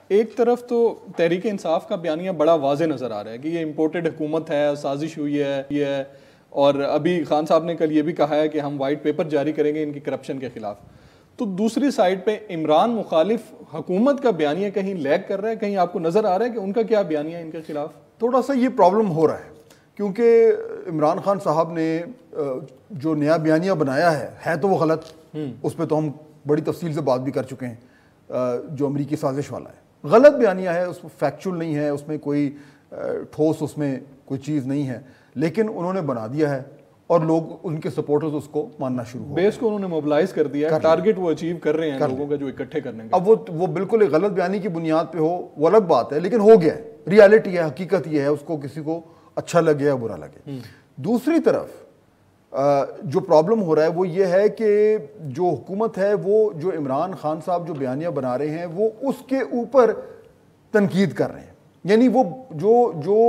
ایک طرف تو تحریک انصاف کا بیانیہ بڑا واضح نظر آ رہا ہے کہ یہ امپورٹڈ حکومت ہے, سازش ہوئی ہے یہ ہے, اور ابھی خان صاحب نے کل یہ بھی کہا ہے کہ ہم وائٹ پیپر جاری کریں گے ان کی کرپشن کے خلاف. تو دوسری سائڈ پہ عمران مخالف حکومت کا بیانیہ کہیں لیگ کر رہا ہے, کہیں آپ کو نظر آ رہا ہے کہ ان کا کیا بیانیہ ہے ان کے خلاف؟ تھوڑا سا یہ پرابلم ہو رہا ہے کیونکہ عمران خان صاحب نے جو نیا بیانیہ بنایا ہے تو وہ غلط, اس پہ تو ہم بڑی تفصیل سے بات بھی کر چکے ہیں, جو امریکی سازش والا ہے غلط بیانیہ ہے, اس میں فیکچول نہیں ہے, اس میں کوئی ٹھوس اس میں کوئی چیز نہیں ہے, لیکن انہوں نے بنا دیا ہے اور لوگ ان کے سپورٹرز اس کو ماننا شروع ہو بیس کو انہوں نے موبلائز کر دیا ہے, ٹارگٹ وہ اچیو کر رہے ہیں لوگوں کا جو اکٹھے کرنے کا. اب وہ بالکل ایک غلط بیانی کی بنیاد پہ ہو وہ الگ بات ہے, لیکن ہو گیا ہے, ریالٹی ہے, حقیقت یہ ہے, اس کو کسی کو اچھا لگے یا برا لگے. دوسری طرف جو پرابلم ہو رہا ہے وہ یہ ہے کہ جو حکومت ہے وہ جو عمران خان صاحب جو بیانیہ بنا رہے ہیں وہ اس کے اوپر تنقید کر رہے ہیں. یعنی وہ جو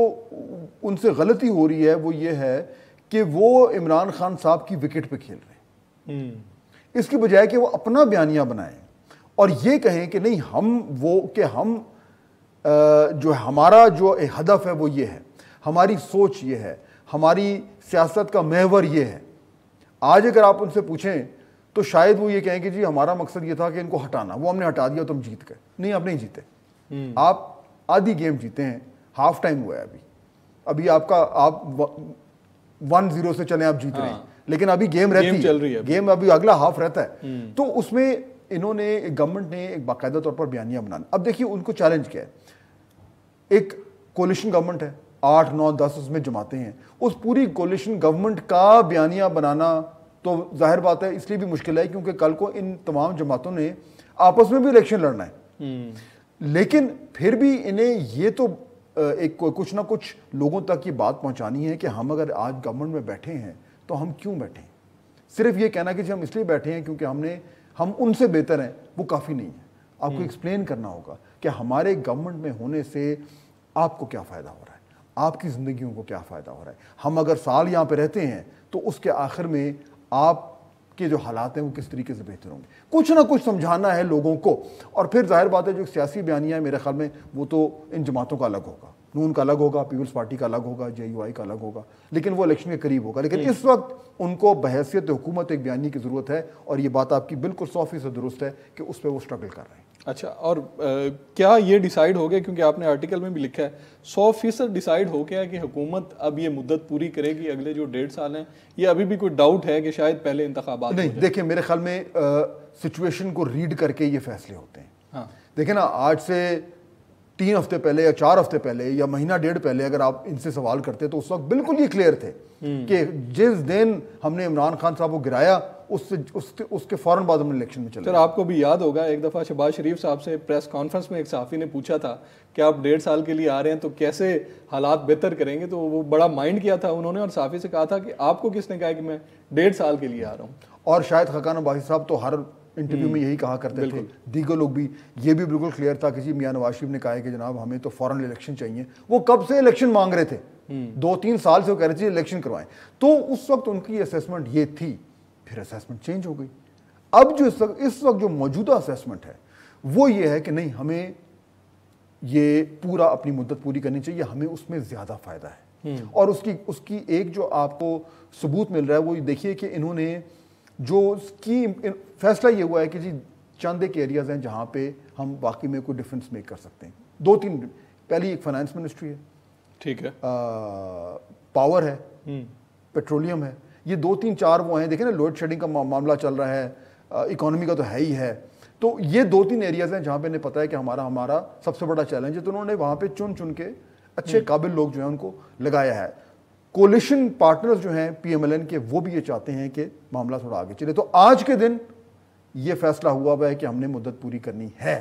ان سے غلطی ہو رہی ہے وہ یہ ہے کہ وہ عمران خان صاحب کی وکٹ پہ کھیل رہے ہیں, اس کی بجائے کہ وہ اپنا بیانیہ بنائیں اور یہ کہیں کہ نہیں ہم جو ہمارا جو ہدف ہے وہ یہ ہے, ہماری سوچ یہ ہے, ہماری سیاست کا محور یہ ہے. آج اگر آپ ان سے پوچھیں تو شاید وہ یہ کہیں کہ جی ہمارا مقصد یہ تھا کہ ان کو ہٹانا, وہ ہم نے ہٹا دیا تو ہم جیت گئے. نہیں, آپ نہیں جیتے, آپ آدھی گیم جیتے ہیں, ہاف ٹائم ہوا ہے ابھی آپ 1-0 سے چلیں آپ جیت رہے ہیں, لیکن ابھی گیم رہتی ہے, گیم ابھی اگلا ہاف رہتا ہے. تو اس میں انہوں نے گورنمنٹ نے ایک باقاعدہ طور پر بیانیہ بنانا. اب دیکھیے ان کو چیلنج کیا ہے, ایک کولیشن گورنمنٹ ہے, 8, 9, 10 اس میں جماعتیں ہیں, اس پوری کولیشن گورنمنٹ کا بیانیہ بنانا تو ظاہر بات ہے اس لیے بھی مشکل ہے کیونکہ کل کو ان تمام جماعتوں نے آپس میں بھی الیکشن لڑنا ہے. لیکن پھر بھی انہیں یہ تو ایک کچھ نہ کچھ لوگوں تک یہ بات پہنچانی ہے کہ ہم اگر آج گورنمنٹ میں بیٹھے ہیں تو ہم کیوں بیٹھے ہیں. صرف یہ کہنا کہ جی ہم اس لیے بیٹھے ہیں کیونکہ ہم ان سے بہتر ہیں, وہ کافی نہیں ہے. آپ کو ایکسپلین کرنا ہوگا کہ ہمارے گورنمنٹ میں ہونے سے آپ کو کیا فائدہ ہو رہا ہے, آپ کی زندگیوں کو کیا فائدہ ہو رہا ہے. ہم اگر سال یہاں پہ رہتے ہیں تو اس کے آخر میں آپ کے جو حالات ہیں وہ کس طریقے سے بہتر ہوں گے. کچھ نہ کچھ سمجھانا ہے لوگوں کو. اور پھر ظاہر بات ہے جو سیاسی بیانیہ ہے میرے خیال میں وہ تو ان جماعتوں کا الگ ہوگا, نون کا الگ ہوگا, پیپلز پارٹی کا الگ ہوگا, JUI کا الگ ہوگا, لیکن وہ الیکشن کے قریب ہوگا. لیکن اس وقت ان کو بحیثیت حکومت ایک بیانیے کی ضرورت ہے, اور یہ بات آپ کی بالکل 100% درست ہے کہ اس پہ وہ سٹرگل کر رہے ہیں. اچھا, اور کیا یہ ڈیسائیڈ ہو گیا, کیونکہ آپ نے آرٹیکل میں بھی لکھا ہے 100% ڈیسائیڈ ہو گیا کہ حکومت اب یہ مدت پوری کرے گی اگلے جو 1.5 سال ہیں, یہ ابھی بھی کوئی ڈاؤٹ ہے کہ شاید پہلے انتخابات؟ نہیں, دیکھیں میرے خیال میں سچویشن کو ریڈ کر کے یہ فیصلے ہوتے ہیں. دیکھیں نا, آج سے 3 ہفتے پہلے یا 4 ہفتے پہلے یا مہینہ 1.5 پہلے اگر آپ ان سے سوال کرتے تو اس وقت بالکل یہ کلیئر تھے کہ جس دن ہم نے عمران خان صاحب کو گرایا اس کے فوراً بعد ہم نے الیکشن میں چلے. سر آپ کو بھی یاد ہوگا ایک دفعہ شہباز شریف صاحب سے پریس کانفرنس میں ایک صحافی نے پوچھا تھا کہ آپ 1.5 سال کے لیے آ رہے ہیں تو کیسے حالات بہتر کریں گے, تو وہ بڑا مائنڈ کیا تھا انہوں نے, اور صحافی سے کہا تھا کہ آپ کو کس نے کہا کہ میں 1.5 سال کے لیے آ رہا ہوں. اور شاید خاقان عباسی صاحب تو ہر انٹرویو میں یہی کہا کرتے تھے, دیگر لوگ بھی یہ بھی بالکل کلیئر تھا کہ جی میاں نواز شریف نے کہا ہے کہ جناب ہمیں تو فوراً الیکشن چاہیے. وہ کب سے الیکشن مانگ رہے تھے, 2-3 سال سے وہ کہہ رہے تھے الیکشن کروائیں. تو اس وقت ان کی اسیسمنٹ یہ تھی, پھر اسیسمنٹ چینج ہو گئی. اب جو اس وقت جو موجودہ اسیسمنٹ ہے وہ یہ ہے کہ نہیں, ہمیں یہ پورا اپنی مدت پوری کرنی چاہیے, ہمیں اس میں زیادہ فائدہ ہے. اور اس کی ایک جو آپ کو ثبوت مل رہا ہے وہ دیکھیے کہ انہوں نے جو فیصلہ یہ ہوا ہے کہ جی چند ایک ایریاز ہیں جہاں پہ ہم واقعی میں کوئی ڈیفرنس میک کر سکتے ہیں. 2-3, پہلی ایک فائنانس منسٹری ہے, ٹھیک ہے, پاور ہے, پیٹرولیم ہے, یہ 2-3-4 وہ ہیں. دیکھیں نا لوڈ شیڈنگ کا معاملہ چل رہا ہے, اکانومی کا تو ہے ہی ہے. تو یہ 2-3 ایریاز ہیں جہاں پہ انہیں پتا ہے کہ ہمارا سب سے بڑا چیلنج ہے. تو انہوں نے وہاں پہ چن کے اچھے قابل لوگ جو ہیں ان کو لگایا ہے. کولیشن پارٹنرز جو ہیں PMLN کے وہ بھی یہ چاہتے ہیں کہ معاملہ تھوڑا آگے چلے. تو آج کے دن یہ فیصلہ ہوا ہے کہ ہم نے مدت پوری کرنی ہے.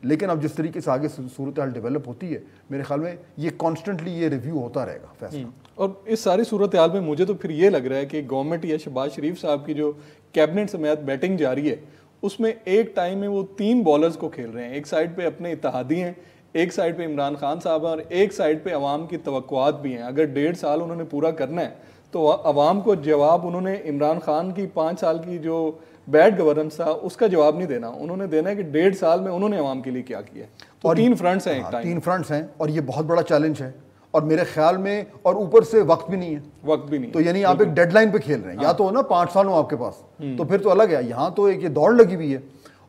لیکن اب جس طریقے سے آگے صورتحال ڈیولپ ہوتی ہے میرے خیال میں یہ کانسٹنٹلی یہ ریویو ہوتا رہے گا فیصلہ. اور اس ساری صورتحال میں مجھے تو پھر یہ لگ رہا ہے کہ گورنمنٹ یا شہباز شریف صاحب کی جو کیبنٹ سمیت بیٹنگ جاری ہے اس میں ایک ٹائم میں وہ 3 بالرز کو کھیل رہے ہیں. ایک سائڈ پہ اپنے اتحادی ہیں, ایک سائڈ پہ عمران خان صاحب ہیں, اور ایک سائڈ پہ عوام کی توقعات بھی ہیں. اگر 1.5 سال انہوں نے پورا کرنا ہے تو عوام کو جواب انہوں نے عمران خان کی 5 سال کی جو بیڈ گورننس تھا اس کا جواب نہیں دینا, انہوں نے دینا ہے کہ 1.5 سال میں انہوں نے عوام کے لیے کیا کیا. اور 3 فرنٹس ہیں، 3 فرنٹس ہیں اور یہ بہت بڑا چیلنج ہے، اور میرے خیال میں اور اوپر سے وقت بھی نہیں ہے، تو یعنی آپ ایک ڈیڈ لائن پہ کھیل رہے ہیں، یا تو نا 5 سال ہوں آپ کے پاس تو پھر تو الگ ہے، یہاں تو ایک یہ دوڑ لگی ہوئی ہے،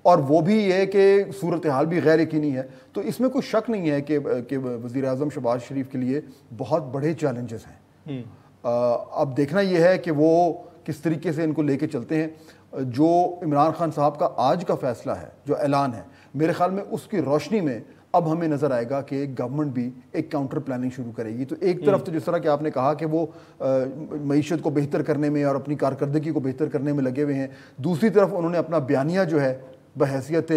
اور وہ بھی یہ کہ صورتحال بھی غیر یقینی ہے. تو اس میں کوئی شک نہیں ہے کہ وزیر اعظم شہباز شریف کے لیے بہت بڑے چیلنجز ہیں. اب دیکھنا یہ ہے کہ وہ کس طریقے سے ان کو لے کے چلتے ہیں. جو عمران خان صاحب کا آج کا فیصلہ ہے، جو اعلان ہے، میرے خیال میں اس کی روشنی میں اب ہمیں نظر آئے گا کہ گورنمنٹ بھی ایک کاؤنٹر پلاننگ شروع کرے گی. تو ایک طرف تو جس طرح کہ آپ نے کہا کہ وہ معیشت کو بہتر کرنے میں اور اپنی کارکردگی کو بہتر کرنے میں لگے ہوئے ہیں، دوسری طرف انہوں نے اپنا بیانیہ جو ہے بحیثیت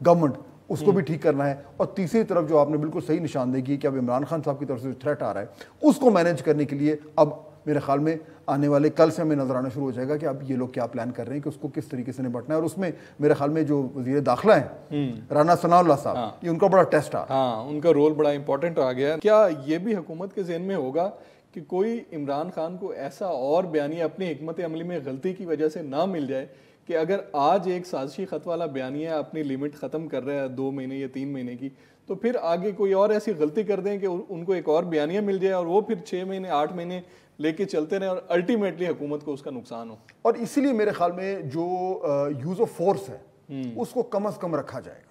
گورنمنٹ اس کو بھی ٹھیک کرنا ہے، اور تیسری طرف جو آپ نے بالکل صحیح نشاندہی کی کہ اب عمران خان صاحب کی طرف سے جو تھریٹ آ رہا ہے اس کو مینیج کرنے کے لیے اب میرے خیال میں آنے والے کل سے ہمیں نظر آنا شروع ہو جائے گا کہ اب یہ لوگ کیا پلان کر رہے ہیں کہ اس کو کس طریقے سے نپٹنا ہے. اور اس میں میرے خیال میں جو وزیر داخلہ ہیں رانا ثناء اللہ صاحب، یہ ان کا بڑا ٹیسٹ آ رہا ہے. ان کا رول بڑا امپورٹنٹ آ گیا. کیا یہ بھی حکومت کے ذہن میں ہوگا کہ کوئی عمران خان کو ایسا اور بیانیہ اپنی حکمت عملی میں غلطی کی وجہ سے نہ مل جائے کہ اگر آج ایک سازشی خط والا بیانیہ اپنی لیمٹ ختم کر رہا ہے 2 مہینے یا 3 مہینے کی، تو پھر آگے کوئی اور ایسی غلطی کر دیں کہ ان کو ایک اور بیانیہ مل جائے اور وہ پھر 6 مہینے 8 مہینے لے کے چلتے رہیں اور الٹیمیٹلی حکومت کو اس کا نقصان ہو. اور اسی لیے میرے خیال میں جو یوز آف فورس ہے اس کو کم از کم رکھا جائے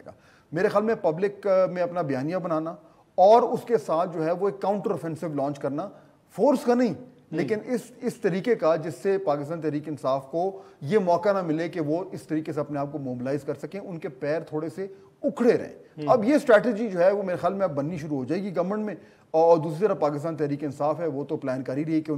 گا. میرے خیال میں پبلک میں اپنا بیانیہ بنانا اور اس کے ساتھ جو ہے وہ ایک کاؤنٹر آفینسو لانچ کرنا، فورس کا نہیں لیکن اس طریقے کا جس سے پاکستان تحریک انصاف کو یہ موقع نہ ملے کہ وہ اس طریقے سے اپنے آپ کو موبلائز کر سکیں، ان کے پیر تھوڑے سے اکھڑے رہیں. اب یہ اسٹریٹجی جو ہے وہ میرے خیال میں اب بننی شروع ہو جائے گی گورنمنٹ میں. اور دوسری طرف پاکستان تحریک انصاف ہے وہ تو پلان کر ہی رہی ہے کہ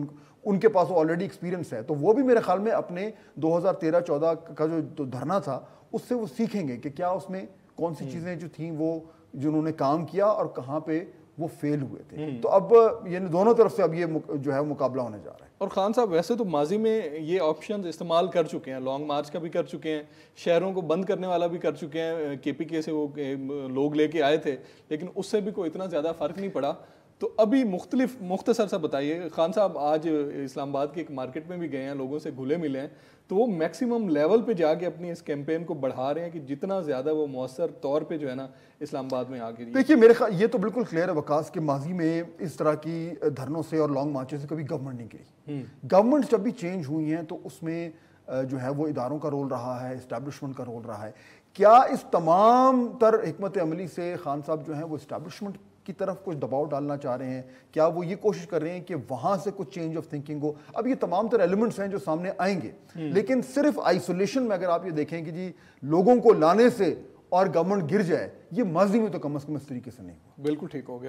ان کے پاس آلریڈی ایکسپیرینس ہے، تو وہ بھی میرے خیال میں اپنے 2013-14 کا جو دھرنا تھا اس سے وہ سیکھیں گے کہ کیا اس میں کون سی چیزیں جو تھیں وہ جنہوں نے کام کیا اور کہاں پہ وہ فیل ہوئے تھے. تو اب یعنی دونوں طرف سے اب یہ جو ہے مقابلہ ہونے جا رہا ہے. اور خان صاحب ویسے تو ماضی میں یہ آپشنز استعمال کر چکے ہیں، لانگ مارچ کا بھی کر چکے ہیں، شہروں کو بند کرنے والا بھی کر چکے ہیں، کے پی کے سے وہ لوگ لے کے آئے تھے، لیکن اس سے بھی کوئی اتنا زیادہ فرق نہیں پڑا. تو ابھی مختصر سا بتائیے خان صاحب، آج اسلام آباد کے ایک مارکیٹ میں بھی گئے ہیں، لوگوں سے گھلے ملے ہیں، تو وہ میکسیمم لیول پہ جا کے اپنی اس کیمپین کو بڑھا رہے ہیں کہ جتنا زیادہ وہ مؤثر طور پہ جو ہے نا اسلام آباد میں آگے. دیکھیے میرے خیال یہ تو بالکل کلیئر ہے وقاص کہ ماضی میں اس طرح کی دھرنوں سے اور لانگ مارچوں سے کبھی گورنمنٹ نہیں گئی. گورنمنٹ جب بھی چینج ہوئی ہیں تو اس میں جو ہے وہ اداروں کا رول رہا ہے، اسٹیبلشمنٹ کا رول رہا ہے. کیا اس تمام تر حکمت عملی سے خان صاحب جو ہیں وہ اسٹیبلشمنٹ کی طرف کچھ دباؤ ڈالنا چاہ رہے ہیں؟ کیا وہ یہ کوشش کر رہے ہیں کہ وہاں سے کچھ چینج آف تھنکنگ ہو؟ اب یہ تمام تر ایلیمنٹس ہیں جو سامنے آئیں گے، لیکن صرف آئسولیشن میں اگر آپ یہ دیکھیں کہ جی لوگوں کو لانے سے اور گورنمنٹ گر جائے، یہ ماضی میں تو کم از کم اس طریقے سے نہیں ہوا. بالکل ٹھیک ہو گیا.